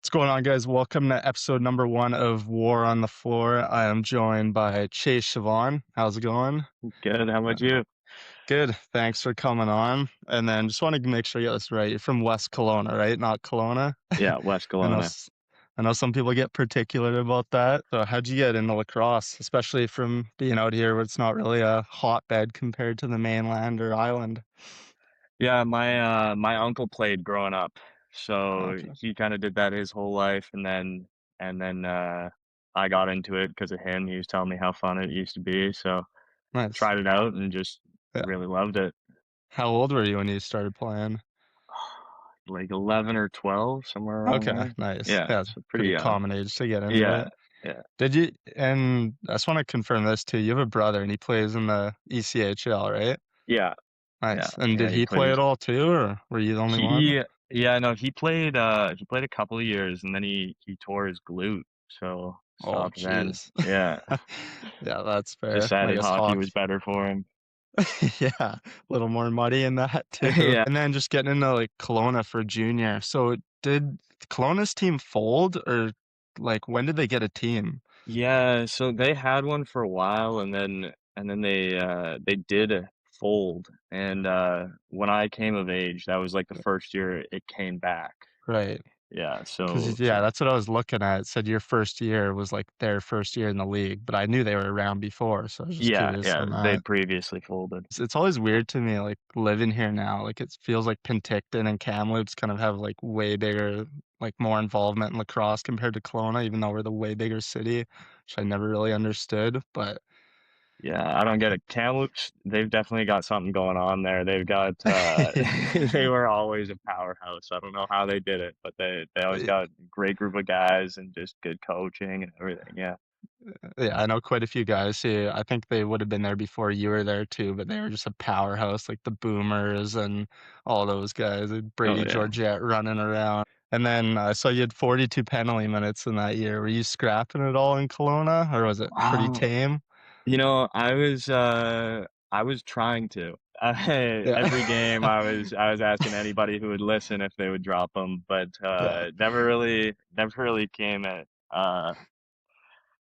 What's going on, guys? Welcome to episode number one of War on the Floor. I am joined by Chase Schiavon. How's it going? Good. How Uh, about you? Good. Thanks for coming on. And then just wanted to make sure you got this right. You're from West Kelowna, right? Not Kelowna. Yeah, West I know, Kelowna. s- I know some people get particular about that. So how'd you get into lacrosse, especially from being out here where it's not really a hotbed compared to the mainland or island? Yeah, my uncle played growing up, so Okay. he kind of did that his whole life, and then I got into it because of him. He was telling me how fun it used to be, so Nice. tried it out and just Yeah. really loved it. How old were you when you started playing? Like 11 or 12, somewhere around Okay, there. nice. Yeah, Yeah, so pretty pretty young. common age to get into Yeah, it. yeah, Did you, and I just want to confirm this too. You have a brother and he plays in the ECHL, right? yeah, yeah, Nice. And yeah. did He he play plays. at all too, or were you the only one? He Yeah, no, he played a couple of years and then he tore his glute, so Oh, stopped then. jeez. Yeah, Yeah, that's fair. I decided guess hockey was hockey. better for him. Yeah, a little more muddy in that too. Yeah. And then just getting into like Kelowna for junior. So did Kelowna's team fold or like when did they get a team? Yeah, so they had one for a while and then they did fold and when I came of age, that was like the first year it came back. Right. Yeah, so Because yeah, that's what I was looking at. It said your first year was like their first year in the league, but I knew they were around before, so I was just yeah, curious yeah, on that. they'd previously folded. It's always weird to me, like living here now. Like it feels like Penticton and Kamloops kind of have like way bigger, like more involvement in lacrosse compared to Kelowna, even though we're the way bigger city, which I never really understood. But Yeah, I don't get it. Kamloops, they've definitely got something going on there. They've got they were always a powerhouse. I don't know how they did it, but they always got a great group of guys and just good coaching and everything. Yeah. yeah, I know quite a few guys who I think they would have been there before you were there too, but they were just a powerhouse, like the Boomers and all those guys, and Oh Brady yeah. Georgette running around. And then I saw you had 42 penalty minutes in that year. Were you scrapping it all in Kelowna, or was it pretty Wow. tame? I was trying to. Yeah. Every game I was asking anybody who would listen if they would drop them, but Yeah. never really came at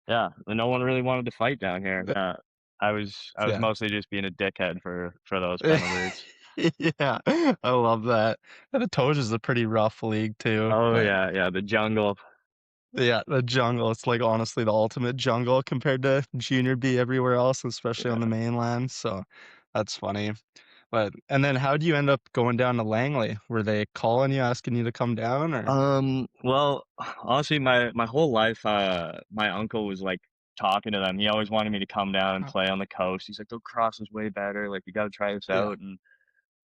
yeah, no one really wanted to fight down here. I was Yeah. mostly just being a dickhead for those penalties. Yeah. I love that. And the Toge is a pretty rough league too, Oh but yeah, yeah, the jungle. yeah, the jungle, it's like honestly the ultimate jungle compared to Junior B everywhere else, especially on the Yeah. mainland. So that's funny. But and then how do you end up going down to Langley? Were they calling you, asking you to come down or? Well, honestly, my whole life, my uncle was like talking to them. He always wanted me to come down and Oh, play on the coast. He's like, "The cross is way better. Like, you got to try this yeah. out."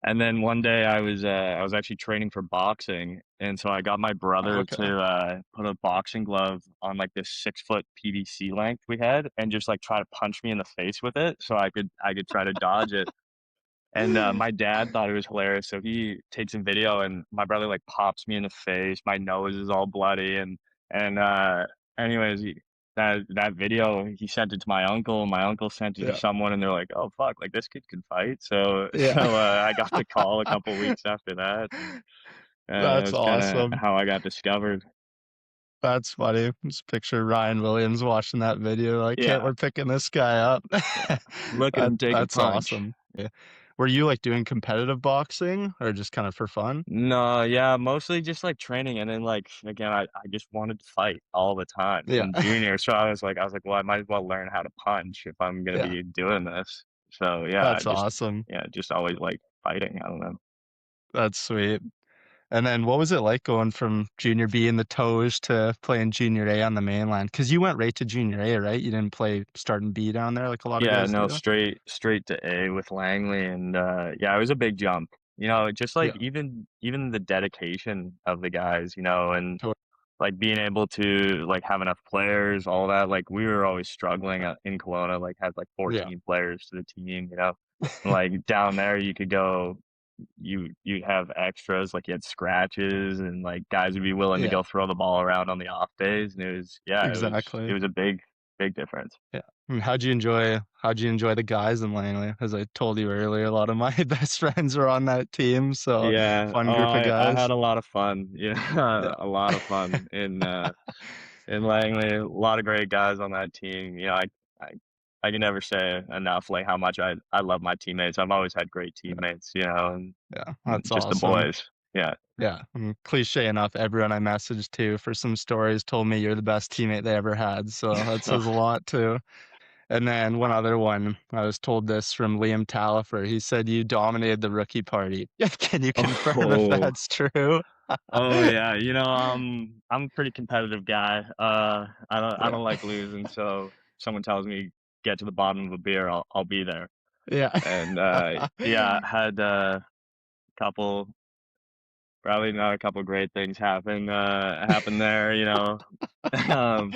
And then one day I was actually training for boxing, and so I got my brother Okay. to put a boxing glove on like this 6 foot PVC length we had, and just like try to punch me in the face with it, so I could try to dodge it. And my dad thought it was hilarious, so he takes a video, and my brother like pops me in the face. My nose is all bloody, and anyways, that video he sent it to my uncle, and my uncle sent it to Yeah. someone, and they're like, "Oh fuck, like this kid can fight." So Yeah. I got the call a couple weeks after that, and that That's was kind of awesome. how I got discovered. That's funny. Just picture Ryan Williams watching that video like, "Hey, Yeah, we're picking this guy up." yeah. Look at That him take a that's punch. awesome. Yeah. Were you, like, doing competitive boxing or just kinda for fun? No, yeah, mostly just, like, training, and then, like, again, I just wanted to fight all the time Yeah. in junior, so I was like, "Well, I might as well learn how to punch if I'm gonna Yeah. be doing this." So, yeah, That's awesome. just always like fighting, I don't know. That's sweet. And then what was it like going from junior B in the Toes to playing junior A on the mainland? Because you went right to junior A, right? You didn't play starting B down there like a lot of Yeah, guys no, do? straight to A with Langley, and, yeah, it was a big jump. Just, like, Yeah. even the dedication of the guys, and To like, being able to, like, have enough players, all that, like, we were always struggling, in Kelowna, like, had, like, yeah. 14 players to the team. Like, down there, you could go you'd have extras, like, you had scratches and, like, guys would be willing to Yeah. go throw the ball around on the off days, and it was yeah, it was Exactly. a big difference. Yeah. How'd you enjoy the guys in Langley? As I told you earlier, a lot of my best friends are on that team, so Yeah. fun Oh, group of I guys. had a lot of fun. Yeah, Yeah. a lot of fun in Langley. A lot of great guys on that team. I I can never say enough like how much I love my teammates. I've always had great Yeah. teammates, Yeah, and that's just the awesome. boys. Yeah. Yeah, cliche enough, everyone I messaged to for some stories told me you're the best teammate they ever had, so that says a lot too. And then one other one, I was told this from Liam Talifer, he said, "You dominated the rookie party." Can you confirm if Oh. that's true? Oh, yeah, I'm a pretty competitive guy, I Yeah. don't like losing, so someone tells me, "Get to the bottom of a beer," I'll be there, Yeah. and, yeah, had a couple probably not a couple great things happen there, um,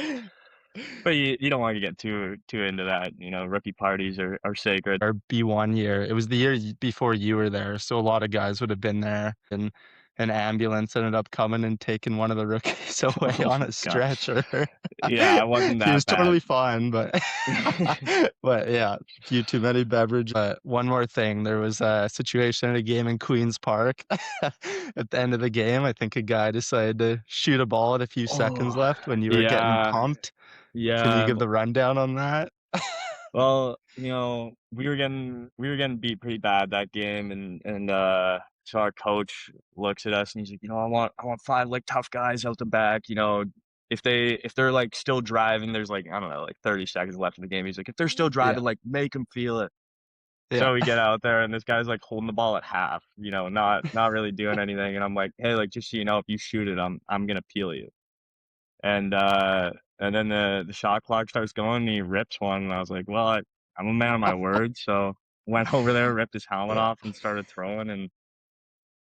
but you don't wanna get too into that, rookie parties are sacred. Our B1 year, it was the year before you were there, so a lot of guys would have been there, and an ambulance ended up coming and taking one of the rookies away Oh on my a god. stretcher. Yeah, I wasn't He was that bad. totally fine, but but yeah, a few too many beverage. One more thing, there was a situation at a game in Queens Park. At the end of the game, I think a guy decided to shoot a ball at a few seconds Oh, left when you were getting yeah, pumped. Can you yeah. give the rundown on that? Well, we were getting beat pretty bad that game, so our coach looks at us and he's like, I want 5, like, tough guys out the back, if they're, like, still driving, there's, like, I don't know, like, 30 seconds left in the game. He's like, "If they're still Yeah, driving, like, make them feel it." yeah. So we get out there and this guy's, like, holding the ball at half, not really doing anything, and I'm like, "Hey, like, just so you know, if you shoot it, I'm gonna peel you." And, uh, and then the shot clock starts going, and he rips one, and I was like, "Well, I'm a man of my word," so went over there, ripped his helmet Yeah, off, and started throwing, and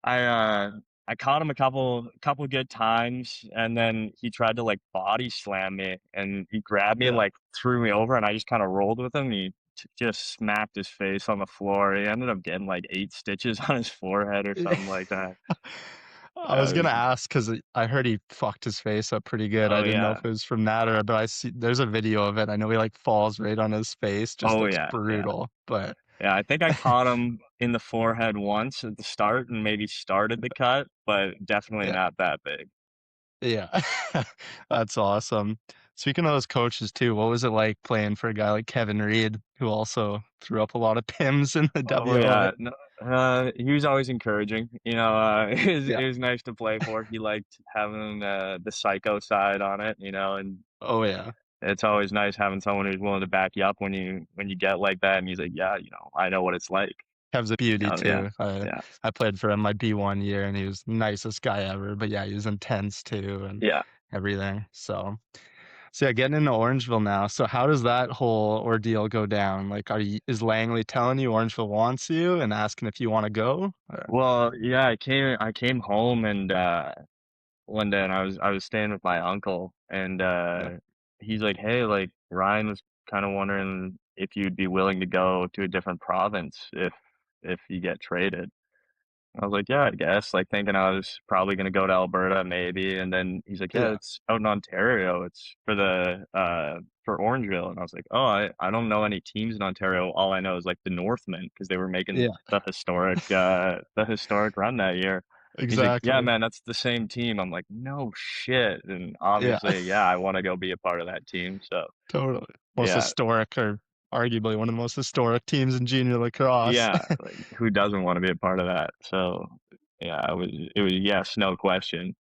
I, uh, I caught him a couple good times, and then he tried to, like, body slam me, and he grabbed me and, yeah. like, threw me over, and I just kinda rolled with him, and he just smacked his face on the floor. He ended up getting, like, 8 stitches on his forehead or Yeah. something like that. I Yeah, was it was gonna ask 'cause I heard he fucked his face up pretty good. I oh, didn't know if yeah. it was from that or but I see there's a video of it. I know he, like, falls right on his face, just Oh, looks yeah, yeah. brutal, but Yeah, I think I caught him in the forehead once at the start and maybe started the cut, but definitely yeah, not that big. yeah. That's awesome. Speaking of those coaches too, what was it like playing for a guy like Kevin Reed, who also threw up a lot of PIMs in the Oh, WOA? yeah, no, he was always encouraging, Yeah. it was nice to play for. He liked having, the psycho side on it, and Oh, yeah. it's always nice having someone who's willing to back you up when you get like that, and he's like, "Yeah, I know what it's like." Kev's a beauty Yeah, too. I yeah, I played for him my B1 year, and he was the nicest guy ever, but yeah, he was intense too and yeah. everything, so yeah, getting into Orangeville now. So how does that whole ordeal go down? Like, is Langley telling you Orangeville wants you and asking if you wanna go? Or Well, yeah, I came home and, one day, and I was staying with my uncle, and, yeah, he's like, "Hey, like, Ryan was kinda wondering if you'd be willing to go to a different province if you get traded." I was like, "Yeah, I guess," like, thinking I was probably gonna go to Alberta maybe, and then he's like, "Yeah, yeah, it's out in Ontario, it's for Orangeville," and I was like, "Oh, I don't know any teams in Ontario, all I know is, like, the Northmen because they were making yeah, the historic run that year." He's like, "Yeah, exactly. man, that's the same team." I'm like, "No shit," and Yeah, obviously, yeah, I wanna go be a part of that team, so, totally. Most yeah. historic or arguably one of the most historic teams in junior lacrosse. Yeah, like, who doesn't wanna be a part of that? So, yeah, it was yes, no question.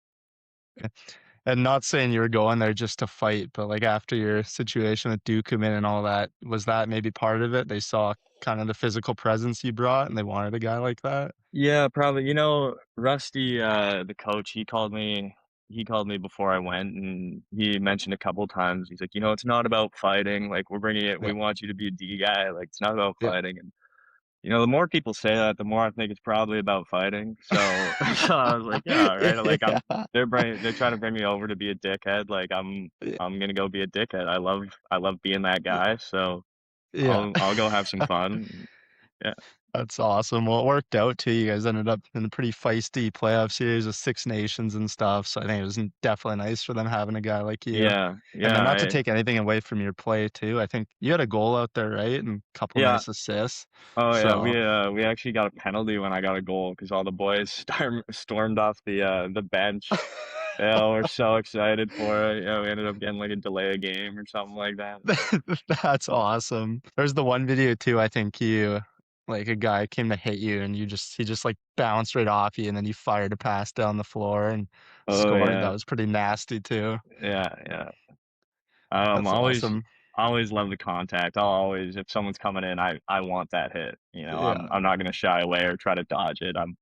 And not saying you were going there just to fight, but, like, after your situation with Dukeman and all that, was that maybe part of it? They saw kind of the physical presence you brought, and they wanted a guy like that? Yeah, probably. Rusty, the coach, he called me before I went, and he mentioned a couple times, he's like, "It's not about fighting, like, we're bringing it Yeah, we want you to be a D guy, like, it's not about yeah. fighting," and, the more people say that, the more I think it's probably about fighting, so so I was like, "Yeah, alright," like, Yeah, they're trying to bring me over to be a dickhead, like, yeah, I'm gonna go be a dickhead, I love being that yeah, guy, so yeah. I'll go have some fun, yeah. That's awesome. Well, it worked out too. You guys ended up in a pretty feisty playoff series with Six Nations and stuff, so I think it was definitely nice for them having a guy like you. Yeah, And yeah, then not to I take anything away from your play too, I think you had a goal out there, right? And a couple yeah. nice assists. Oh, yeah, So we actually got a penalty when I got a goal because all the boys stormed off the bench. Yeah, we're so excited for it. Yeah, we ended up getting, like, a delay a game or something like that. that's awesome. There's the one video too, I think you like a guy came to hit you and he just like bounced right off you and then you fired a pass down the floor and Oh, scored. That yeah. was pretty nasty too. Yeah, yeah. That's Always awesome. always love the contact. I'll always if someone's coming in, I want that hit, you know? Yeah. I'm not gonna shy away or try to dodge it. I'm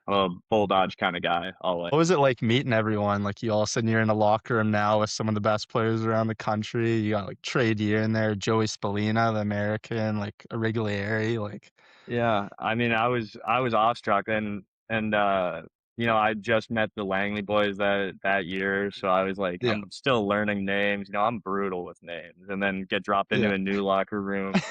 a bull dodge kinda guy, always. What was it like meeting everyone? Like, you all of a sudden you're in a locker room now with some of the best players around the country. You got, like, Trey Deer in there, Joey Spallina, the American, like, Origlieri, like Yeah, I mean, I was awestruck and you know, I just met the Langley boys that year, so I was like, yeah, I'm still learning names, you know, I'm brutal with names, and then get dropped into yeah. a new locker room.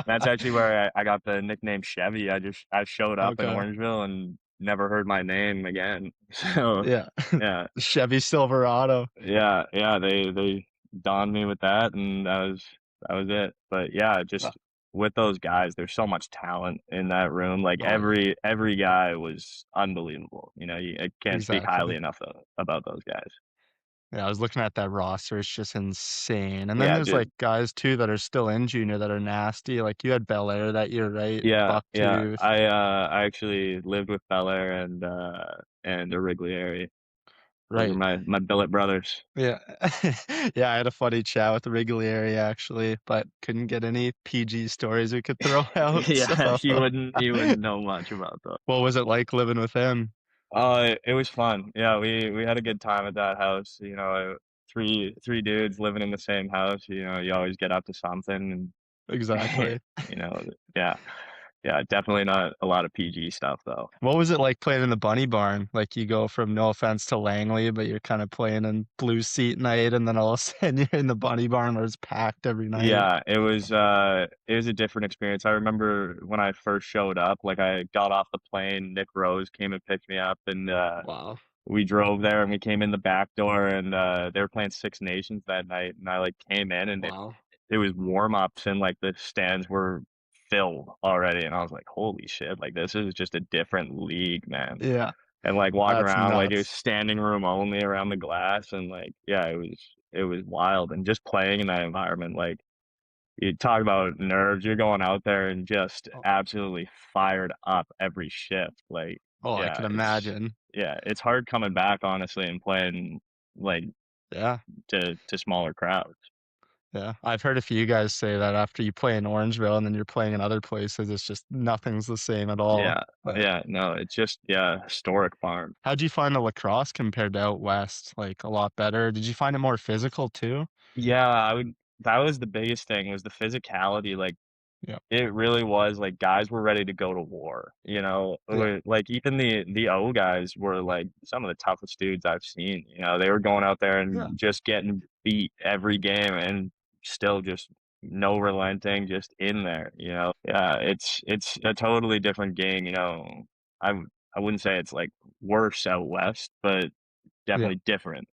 That's actually where I got the nickname Chevy. I showed up in Okay. Orangeville and never heard my name again. So, Yeah. yeah. Chevy Silverado. Yeah, yeah, they donned me with that, and that was it. But, yeah, Uh, just with those guys, there's so much talent in that room, like, oh, yeah. every guy was unbelievable, you know, I can't speak highly Exactly. enough about those guys. Yeah, I was looking at that roster, it's just insane, and then Yeah, there's, like, dude. guys too that are still in junior that are nasty, like, you had Belair that year, right? Yeah, yeah, Bucktooth. I actually lived with Belair and Origlieri. Those are Right. my billet brothers. Yeah. Yeah, I had a funny chat with the Riglieri actually, but couldn't get any PG stories we could throw out, so Yeah, you wouldn't know much about those. what was it like living with him? It was fun. Yeah, we had a good time at that house, you know, 3 dudes living in the same house, you know, you always get up to something and, Exactly. you know, yeah. Yeah, definitely not a lot of PG stuff, though. What was it like playing in the Bunny Barn? Like, you go from no offense to Langley, but you're kinda playing in Blue Seat night, and then all of a sudden you're in the Bunny Barn where it's packed every night. Yeah, it was a different experience. I remember when I first showed up, like, I got off the plane, Nick Rose came and picked me up, and Wow. we drove there, and we came in the back door, and they were playing Six Nations that night, and I, like, came in, and Wow. it was warm-ups, and, like, the stands were filled already, and I was like, "Holy shit, like, this is just a different league, man." Yeah, And, like, walking that's around, like, it was nuts. standing room only around the glass, and, like, yeah, it was wild, and just playing in that environment, like, you talk about nerves, you're going out there and just Oh absolutely fired up every shift, like, oh, I yeah, can imagine. it's hard coming back, honestly, and playing, like, Yeah. to smaller crowds. Yeah, I've heard a few guys say that after you play in Orangeville and then you're playing in other places, it's just nothing's the same at all. Yeah, But yeah, no, it's just yeah, historic farm. how'd you find the lacrosse compared to out west? Like, a lot better? Did you find it more physical too? Yeah, I would that was the biggest thing, was the physicality, like, Yeah, it really was, like, guys were ready to go to war, you know? yeah, Like, even the O guys were, like, some of the toughest dudes I've seen, you know? They were going out there yeah, and just getting beat every game and still just no relenting, just in there, you know? Yeah, it's a totally different game, you know? I wouldn't say it's, like, worse out west, but yeah. definitely different.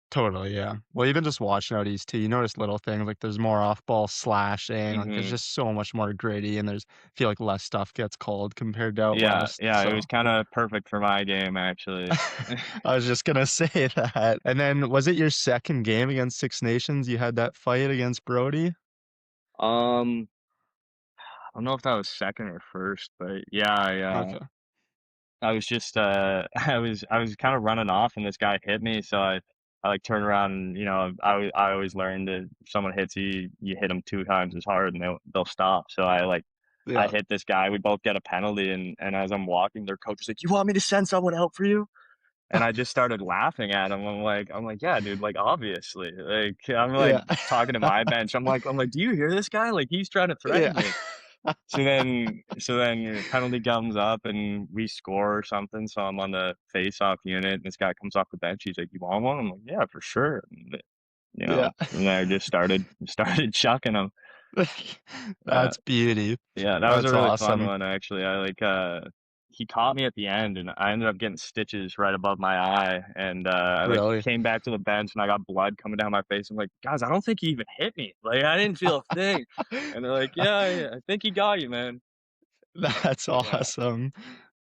Totally, yeah. Well, even just watching out east too, you notice little things like there's more off-ball slashing, like there's Mhm. just so much more gritty and there's I feel like less stuff gets called compared to out Yeah, west, yeah, it was so kinda perfect for my game, actually. I was just gonna say that. And then was it your 2nd game against Six Nations? You had that fight against Brody? Um I don't know if that was 2nd or 1st, but yeah, Okay. I was just, I was kinda running off and this guy hit me, so I, like, turned around and, you know, I always learned that if someone hits you, you hit them 2 times as hard and they'll stop, so I Yeah. hit this guy, we both get a penalty, and as I'm walking, their coach is like, "You want me to send someone out for you?" And I just started laughing at him. I'm like, "Yeah, dude, like, obviously." Like, I'm, like, Yeah. talking to my bench. I'm like, "Do you hear this guy? Like, he's trying to Yeah. threaten me." So then penalty comes up and we score or something, so I'm on the face-off unit, and this guy comes off the bench, he's like, "You want one?" I'm like, "Yeah, for sure." And, Yeah. and I just started started chucking him. Uh, That's beauty. yeah, that was a That's really fun awesome. one, actually. He caught me at the end, and I ended up getting stitches right above my eye, and, I, like, Really. came back to the bench, and I got blood coming down my face. I'm like, "Guys, I don't think he even hit me. Like, I didn't feel a thing." And they're like, "Yeah, yeah, I think he got you, man." That's Yeah. awesome.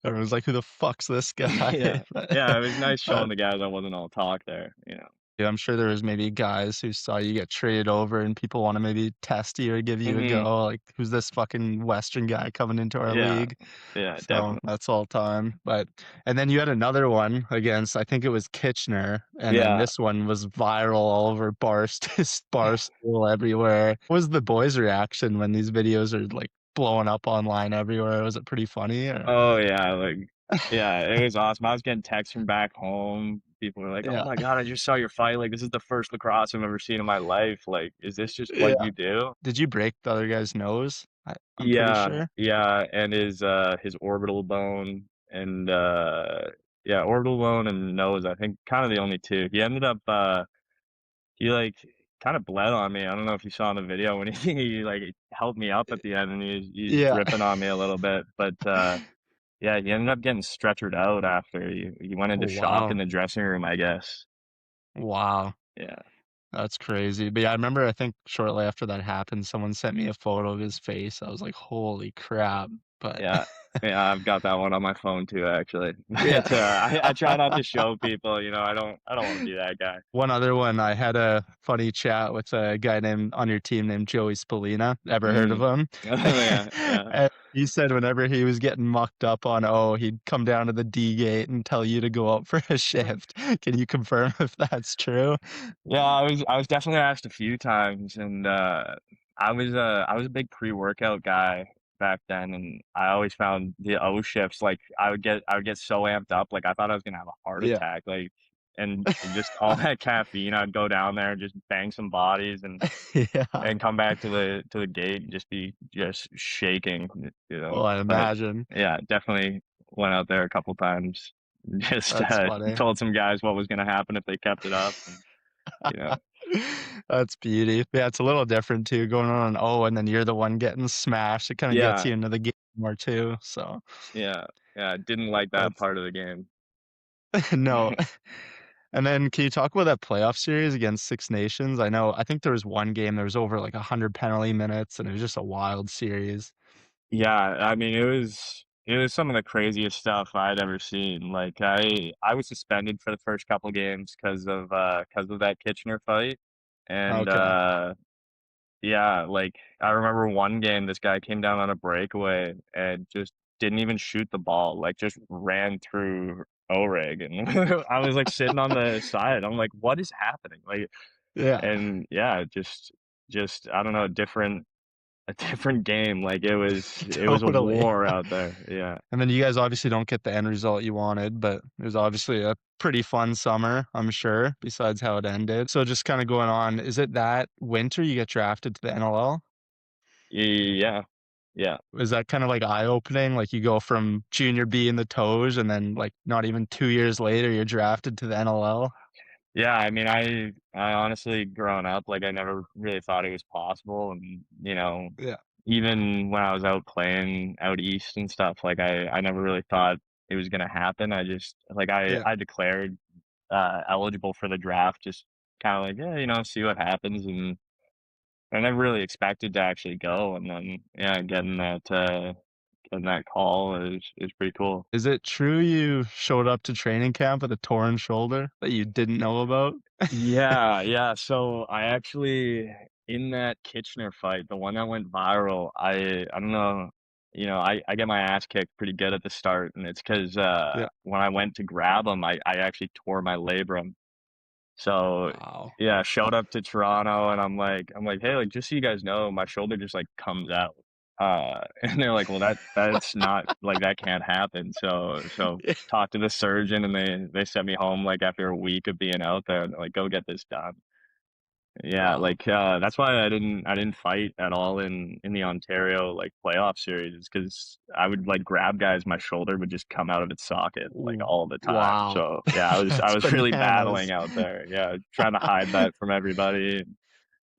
Everyone's like, "Who the fuck's this guy?" Yeah. But, Yeah, it was nice uh, showing the guys I wasn't all talk there. yeah, I'm sure there was maybe guys who saw you get traded over and people wanna maybe test you or give you a Mhm. go, like, "Who's this fucking Western guy coming into our Yeah. league?" Yeah, So, definitely. that's all time, but and then you had another one against I think it was Kitchener, and then Yeah. this one was viral all over Barstool everywhere. What was the boys' reaction when these videos are, like, blowing up online everywhere? Was it pretty funny or Oh, yeah, like yeah, it was awesome. I was getting texts from back home. People were like, "Oh Yeah. my god, I just saw your fight. Like, this is the first lacrosse I've ever seen in my life. Like, is this just Yeah. what you do?" Did you break the other guy's nose? I'm pretty Yeah, sure. yeah, and his orbital bone and, yeah, orbital bone and nose, I think, kinda the only 2. He ended up, he, like, kinda bled on me. I don't know if you saw in the video when he, like, held me up at the end and he's Yeah. dripping on me a little bit, but, yeah, he ended up getting stretchered out after he went into Oh, shock in wow. the dressing room, I guess. Wow. Yeah. That's crazy. But, yeah, I remember I think shortly after that happened, someone sent me a photo of his face. I was like, "Holy crap." But Yeah. Yeah, I've got that one on my phone too, actually. yeah. But, I try not to show people, I don't wanna be that guy. One other one, I had a funny chat with a guy named on your team named Joey Spallina. Ever heard of Mm. him? Oh, yeah, yeah. And he said whenever he was getting mucked up on O, he'd come down to the D gate and tell you to go out for a shift. Can you confirm if that's true? Yeah, I was definitely asked a few times, and, I was a big pre-workout guy back then, and I always found the O shifts, like, I would get so amped up, like, I thought I was gonna have a heart Yeah. attack, like, and just all that caffeine, I'd go down there and just bang some bodies Yeah. and come back to the gate and just be just shaking, Well, I but, imagine. yeah, definitely went out there a couple times, just, That's funny. told some guys what was gonna happen if they kept it up, and, you know That's beauty. Yeah, it's a little different too, going on an O and then you're the one getting smashed. It kinda gets Yeah, you into the game more too, so yeah, yeah, didn't like that that's part of the game. no. And then can you talk about that playoff series against Six Nations? I think there was one game, there was over, like, 100 penalty minutes, and it was just a wild series. Yeah, I mean, it was some of the craziest stuff I'd ever seen, like, I was suspended for the first couple games because of that Kitchener fight, and, Okay. yeah, like, I remember one game, this guy came down on a breakaway and just didn't even shoot the ball, like, just ran through Oreg, and I was, like, sitting on the side, I'm like, "What is happening?" Like, Yeah, and yeah, just I don't know, a different game, like, it was a totally. war out there, yeah. And then you guys obviously don't get the end result you wanted, but it was obviously a pretty fun summer, I'm sure, besides how it ended. So just kinda going on, is it that winter you get drafted to the NLL? Yeah, yeah. Is that kinda, like, eye-opening? Like, you go from junior B in the Toge, and then, like, not even 2 years later, you're drafted to the NLL? Yeah, I mean, I honestly growing up, like, I never really thought it was possible, and, Yeah, even when I was out playing out east and stuff, like, I never really thought it was gonna happen. I just like, yeah. I declared, eligible for the draft, just kinda like, "Yeah, see what happens," and I never really expected to actually go, and then, yeah, getting that call is pretty cool. Is it true you showed up to training camp with a torn shoulder that you didn't know about? Yeah, yeah, so I actually in that Kitchener fight, the one that went viral, I don't know, I get my ass kicked pretty good at the start, and it's 'cause, Yeah. when I went to grab him, I actually tore my labrum. So, Wow. yeah, showed up to Toronto, and I'm like, "Hey, like, just so you guys know, my shoulder just, like, comes out." And they're like, "Well, that's not like, that can't happen." So Yeah. talked to the surgeon, and they sent me home, like, after a week of being out there, and they're like, "Go get this done." Yeah, Wow. like, that's why I didn't fight at all in the Ontario, like, playoff series because I would, like, grab guys, my shoulder would just come out of its socket, like, W all the time. wow. So, yeah, I That's was really bananas. battling out there, yeah, trying to hide that from everybody.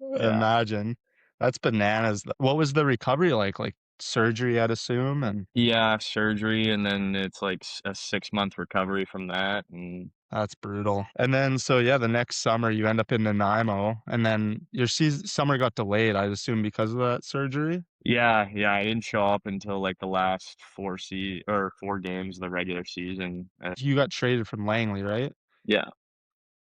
Yeah. Imagine. That's bananas. What was the recovery like? Like, surgery, I'd assume, and Yeah, surgery, and then it's like a 6-month recovery from that, and that's brutal. And then so, yeah, the next summer, you end up in Nanaimo, and then your summer got delayed, I'd assume because of that surgery? yeah, yeah, I didn't show up until, like, the last 4 games of the regular season, You got traded from Langley, right? yeah.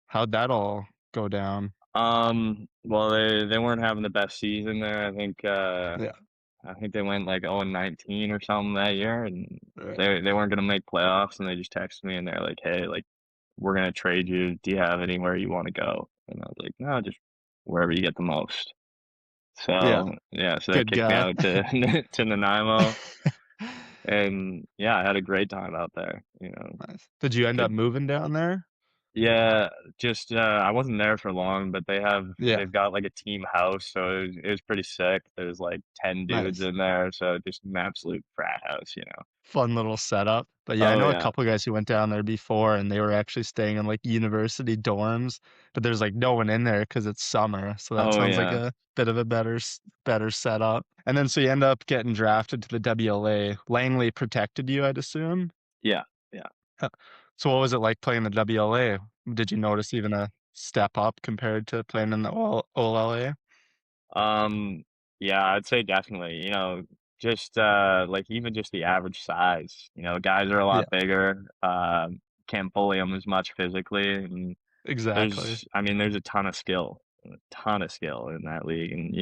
How'd that all go down? Well, they weren't having the best season there. Yeah, I think they went like 0-19 or something that year, and right. they weren't gonna make playoffs, and they just texted me and they're like, "Hey, like we're gonna trade you. Do you have anywhere you want to go?" And I was like, "No, just wherever you get the most." Yeah, So yeah, so they good kicked me guy. out to to Nanaimo, and yeah, I had a great time out there. Nice. Did you end up Good. moving down there? Yeah, just, I wasn't there for long, but Yeah, they've got, like, a team house, so it was pretty sick. There's, like, 10 dudes nice. in there, so just an absolute frat house. Fun little setup. But yeah, I Oh, know a yeah. couple guys who went down there before and they were actually staying in like university dorms, but there's like no one in there because it's summer. So that Oh, sounds like yeah. a bit of a better setup. And then so you end up getting drafted to the WLA. Langley protected you, I'd assume. Yeah, yeah. Huh. So what was it like playing the WLA? Did you notice even a step up compared to playing in the OLA? Um, yeah, I'd say definitely, just, like, even just the average size, guys are a Yeah, lot bigger, can't bully them as much physically, and exactly. there's a ton of skill in that league, and,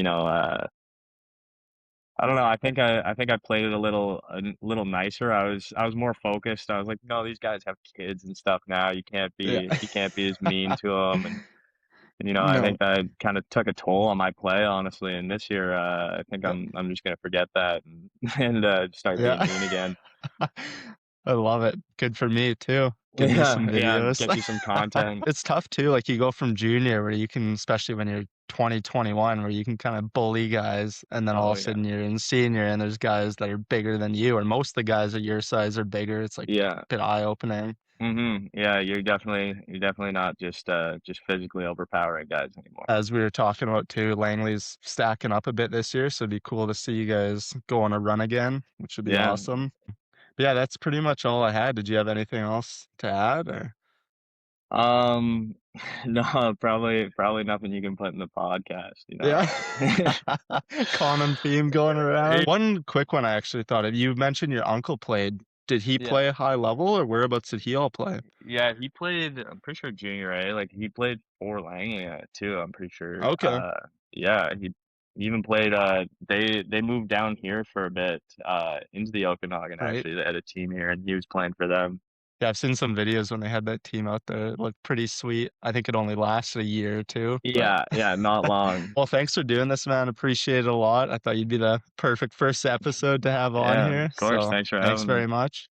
I don't know. I think I played it a little nicer. I was more focused. I was like, no, these guys have kids and stuff now. Yeah. You can't be as mean to them. And I No. think that kind of took a toll on my play, honestly. And this year, I think Yeah. I'm just gonna forget that and and start being Yeah. mean again. I love it. Good for me too. Give me some Yeah, yeah. videos. Get you some content. It's tough too, like, you go from junior where you can especially when you're 20, 21, where you can kinda bully guys, and then all Oh of a yeah, sudden you're in senior and there's guys that are bigger than you, or most of the guys at your size are bigger. It's, like, yeah. a bit eye-opening. Yeah, you're definitely not just physically overpowering guys anymore. As we were talking about too, Langley's stacking up a bit this year, so it'd be cool to see you guys go on a run again, which would be Yeah. awesome. But yeah, that's pretty much all I had. Did you have anything else to add, or Um, no, probably nothing you can put in the podcast. yeah. Common theme going around. One quick one I actually thought of, you mentioned your uncle played. Did he Yeah. play high level, or whereabouts did he all play? Yeah, he played, I'm pretty sure junior A, like, he played for Langley, too, I'm pretty sure. Okay, Yeah, he even played, they moved down here for a bit, into the Okanagan, right. actually. They had a team here, and he was playing for them. Yeah, I've seen some videos when they had that team out there. It looked pretty sweet. I think it only lasted a year or 2, but Yeah, yeah, not long. well, thanks for doing this, man. Appreciate it a lot. I thought you'd be the perfect first episode to have on Yeah, here, of course, so thanks for thanks having me. very much.